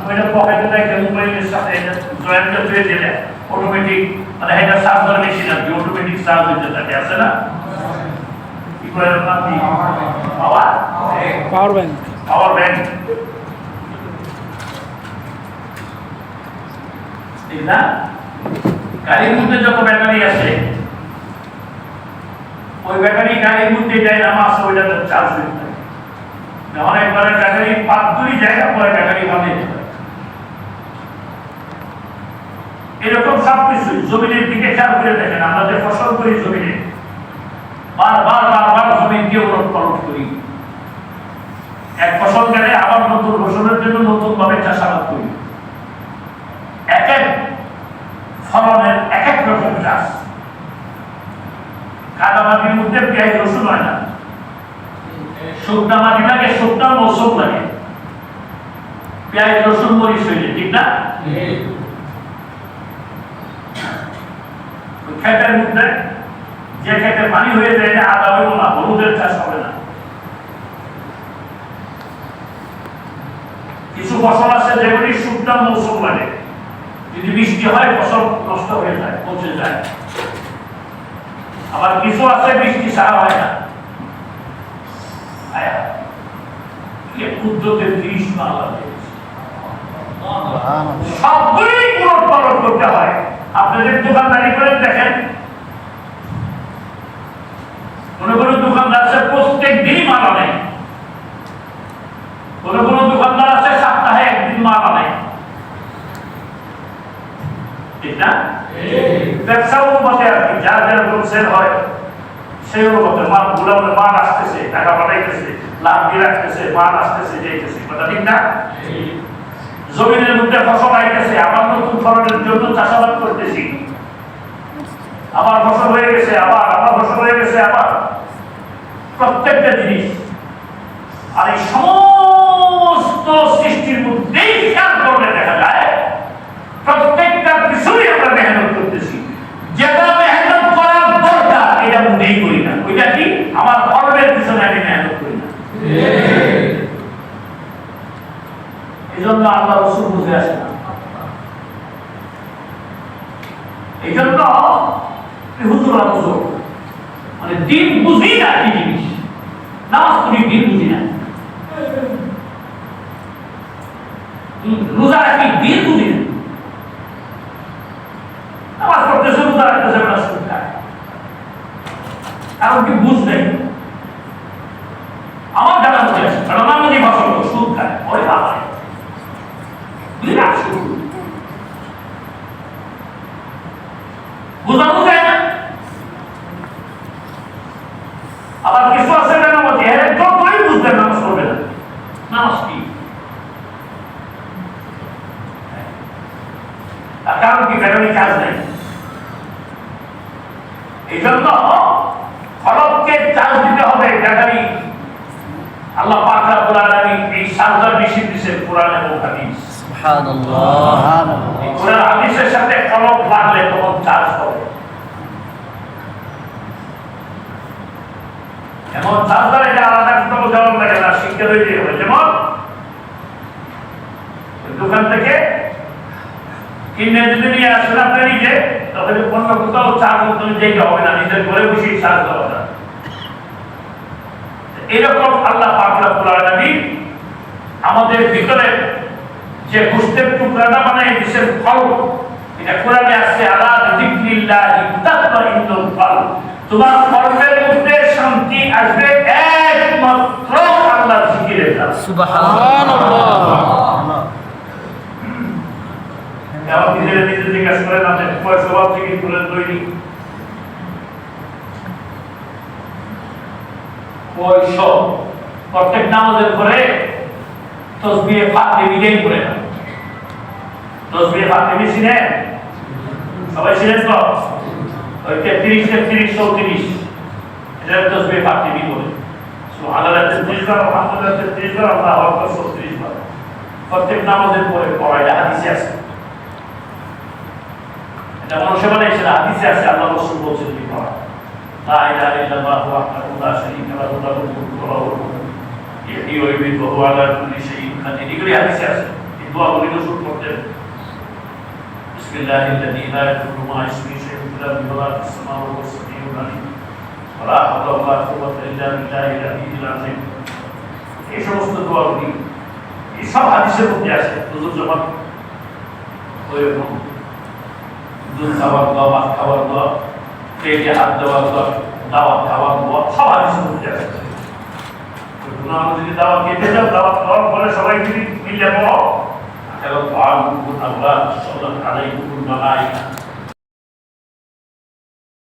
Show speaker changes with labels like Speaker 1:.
Speaker 1: তুমি এটা পকেটে রেখে মোবাইলের সাথে জয়েন্টে ধুয়ে দিলে অটোমেটিক মানে এটা চার্জার মেশিন আর কি অটোমেটিক চার্জ হতে থাকে আছে না কি করে নাম কি
Speaker 2: পাওয়ার ব্যাংক
Speaker 1: ঠিক না গাড়ির মধ্যে যত ব্যাটারি আছে ওই ব্যাটারি গাড়ির মধ্যে যায় নামাজ ওইটা তো চার্জ হতে থাকে যখন একবারে ব্যাটারি 5-2 জায়গা পরে ব্যাটারি বন্ধ হয়ে যায় এরকম সব কিছু জমিনের দিকে খেয়াল করে দেখেন আমরা যে ফসল করি জমিনে বারবার জমিন দিয়ে উলট পালট করি এক ফসল গেলে আবার নতুন ফসলের জন্য নতুন ভাবে চাষাবাদ করি এক এক ফলনের এক এক রকম চাষ কাদা মাটির মধ্যে পেঁয়াজ রসুন হয় না শুকনা মাটি লাগে শুকনা মৌসুম লাগে পেঁয়াজ রসুন মরিচ হইলে ঠিক না ক্ষেতের মধ্যে যে ক্ষেতে পানি হয়ে যায় না আদা হইব না হলুদের চাষ হবে না কিছু ফসল আছে যেগুলি শুকনা মৌসুম লাগে যদি বৃষ্টি হয় ফসল নষ্ট হয়ে যায় পচে যায় আবার কিছু আছে বৃষ্টি ছাড়া হয় না কুদ্দুতের 30 মাল আছে সবগুলি উলট পালট করতে হয় আপনাদের দোকানদারি করে দেখেন কোন দোকানদার আছে প্রত্যেক দিনই মাল আনে কোন দোকানদার আছে সপ্তাহে একদিন মাল আনে ঠিক না ব্যবসাও মতে আর কি যার যেরকম সেল হয় সেই মতে মাল গুলো মাল আসতেছে টাকা পাঠাইতেছে লাভ দিয়ে রাখতেছে মাল আসতেছে যাইতেছে কথা ঠিক না জমিনের মধ্যে ফসল আইতেছে আবার নতুন ফসলের জন্য চাষাবাদ করতেছি আবার ফসল হয়ে গেছে আবার ফসল হয়ে গেছে আবার প্রত্যেকটা জিনিস আর এই সমস্ত সৃষ্টির মধ্যেই খেয়াল করলে দেখা যায় প্রত্যেকটা কিছুই আমরা মেহনত করতেছি যেটা মেহনত করার দরকার এটা মনেই করি না ওইটা কি আমার কর্মের পিছনে আমি মেহনত করি না এই জন্য আল্লাহ রসুল বুঝে আসে না এই জন্য হুজুরা বুঝো মানে দিন বুঝি না কি জিনিস নামাজ পড়ি দিন বুঝি না রোজা রাখি দিন বুঝি না নামাজ পড়তেছে রোজা রাখতেছে না সুদ খায় কারণ কি বুঝ নেই আমার জানা বুঝে আসে কারণ আমি যে ফসল সুদ খায় ওই বাবা বোঝানো যায় না আবার কিছু আছে না নামাজি যতই বুঝবেন নামাজ পড়বে না নামাজ কি কারণ কি ব্যাটারি কাজ নেই এই জন্য ফলককে চার্জ দিতে হবে ব্যাটারি আল্লাহ পাক রব্বুল আলামিন এই চার্জার মেশিন দিয়েছেন কোরআন এবং হাদিস সুবহানাল্লাহ কোরআন হাদিসের সাথে ফলক লাগলে তখন চার্জ হবে এমন চার্জার এটা আলাদা কোনো জবাব লাগে না শিখতে হইতে হবে যেমন দোকান থেকে কিনে যদি নিয়ে আসেন আপনি নিজে তাহলে অন্য কোথাও চার্জ করতে যেতে হবে না নিজের ঘরে বসে চার্জ দেওয়া যায় এরকম আল্লাহ পাক রব্বুল আলামিন আমাদের ভিতরে যে গোশতের টুকরাটা বানাই দিয়েছেন ফল এটা কোরআনে আছে আলা যিকরিল্লাহি তাতমাইন্নুল কলব তোমার কর্মের মধ্যে শান্তি আসবে একমাত্র আল্লাহর জিকিরের দ্বারা সুবহানাল্লাহ কেউ নিজের জিজ্ঞেস করে না যে তোমার স্বভাব জিকির করে তৈরি পয়সা প্রত্যেক নামাজের পরে তাসবিহে ফাতিমিটাই পড়ে না তাসবিহে ফাতিমি চিনেন সবাই চিনেন তো ওই 33 33 34 এটা তাসবিহে ফাতিমি বলে সুবহানাল্লাহ 33 বার আলহামদুলিল্লাহ 33 বার আল্লাহু আকবার 34 বার প্রত্যেক নামাজের পরে পড়া এটা হাদিসে আছে এটা মানুষে বানাইছে হাদিসে আছে আল্লাহ রাসূল বলেছেন কি পড়া লা ইলাহা ইল্লাল্লাহু ওয়াহদাহু লা শারীকা লাহু লাহুল মুলকু ওয়া লাহুল হামদু ইহয়ী ওয়া ইউমীতু ওয়া হুয়া আলা কুল্লি শাইইন কাদির এগুলি হাদিসে আছে দোয়াগুলি রসুল করতেন। বিসমিল্লাহিল্লাযী লা ইয়াদুররু মা ইসমিহি শাইউন ফিল আরদি ওয়া লা ফিস সামাই ওয়া হুয়াস সামিউল আলীম ওয়া লা হাওলা ওয়া লা কুওয়াতা ইল্লা বিল্লাহিল আলিয়্যিল আযীম। এই সমস্ত দোয়াগুলি এই সব হাদিসের মধ্যে আছে। হুজুর যখন ওইরকম দুধ খাওয়ার দোয়া, ভাত খাওয়ার দোয়া, পেটে হাত দেওয়ার দোয়া, দাওয়াত খাওয়ার দোয়া, সব হাদিসের মধ্যে আছে। আমরা যদি দাওয়াত খেতে যাও, দাওয়াত খাওয়ার পরে সবাই মিলে পড়ো, আল্লাহ আলাইকুম ওয়া রাহমাতুল্লাহি ওয়া বারাকাতুহু।